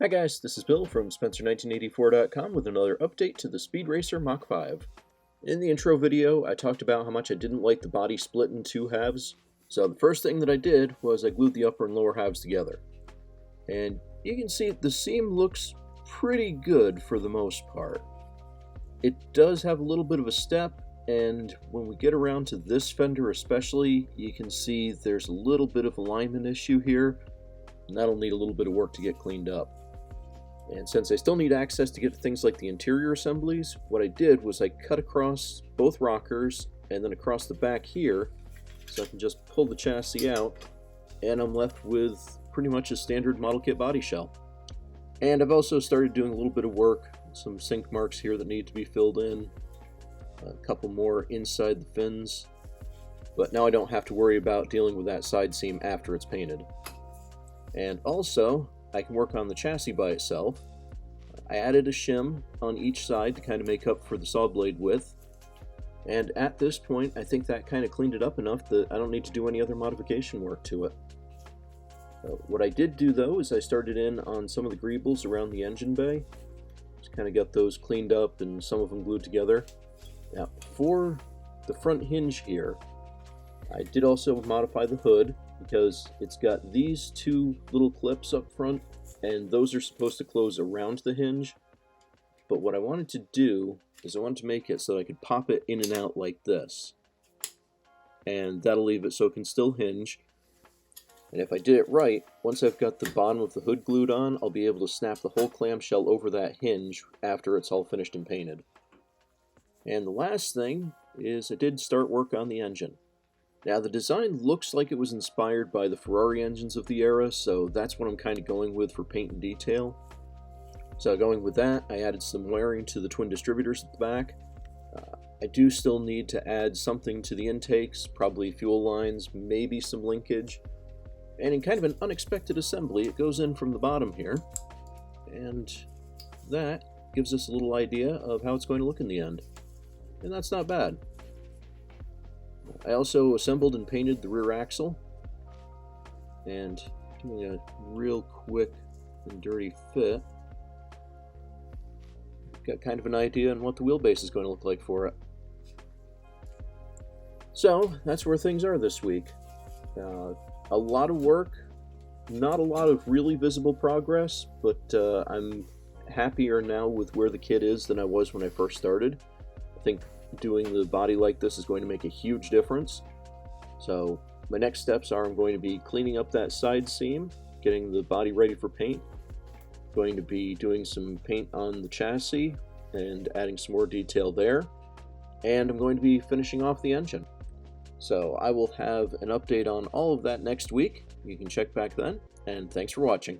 Hi guys, this is Bill from Spencer1984.com with another update to the Speed Racer Mach 5. In the intro video, I talked about how much I didn't like the body split in two halves, so the first thing that I did was I glued the upper and lower halves together. And you can see the seam looks pretty good for the most part. It does have a little bit of a step, and when we get around to this fender especially, you can see there's a little bit of alignment issue here, and that'll need a little bit of work to get cleaned up. And since I still need access to get to things like the interior assemblies, what I did was I cut across both rockers and then across the back here, so I can just pull the chassis out, and I'm left with pretty much a standard model kit body shell. And I've also started doing a little bit of work, some sink marks here that need to be filled in, a couple more inside the fins, but now I don't have to worry about dealing with that side seam after it's painted. And also, I can work on the chassis by itself. I added a shim on each side to kind of make up for the saw blade width, and at this point I think that kind of cleaned it up enough that I don't need to do any other modification work to it. What I did do though is I started in on some of the greebles around the engine bay. Just kind of got those cleaned up and some of them glued together. Now for the front hinge here, I did also modify the hood because it's got these two little clips up front, and those are supposed to close around the hinge. But what I wanted to do is I wanted to make it so that I could pop it in and out like this, and that'll leave it so it can still hinge. And if I did it right, once I've got the bottom of the hood glued on, I'll be able to snap the whole clamshell over that hinge after it's all finished and painted. And the last thing is I did start work on the engine. Now the design looks like it was inspired by the Ferrari engines of the era, so that's what I'm kind of going with for paint and detail. So going with that, I added some wiring to the twin distributors at the back. I do still need to add something to the intakes, probably fuel lines, maybe some linkage. And in kind of an unexpected assembly, it goes in from the bottom here, and that gives us a little idea of how it's going to look in the end. And that's not bad. I also assembled and painted the rear axle, and doing a real quick and dirty fit, got kind of an idea on what the wheelbase is going to look like for it. So that's where things are this week. A lot of work, not a lot of really visible progress, but I'm happier now with where the kit is than I was when I first started. I think doing the body like this is going to make a huge difference. So my next steps are I'm going to be cleaning up that side seam, getting the body ready for paint, going to be doing some paint on the chassis and adding some more detail there, and I'm going to be finishing off the engine. So I will have an update on all of that next week. You can check back then, and thanks for watching.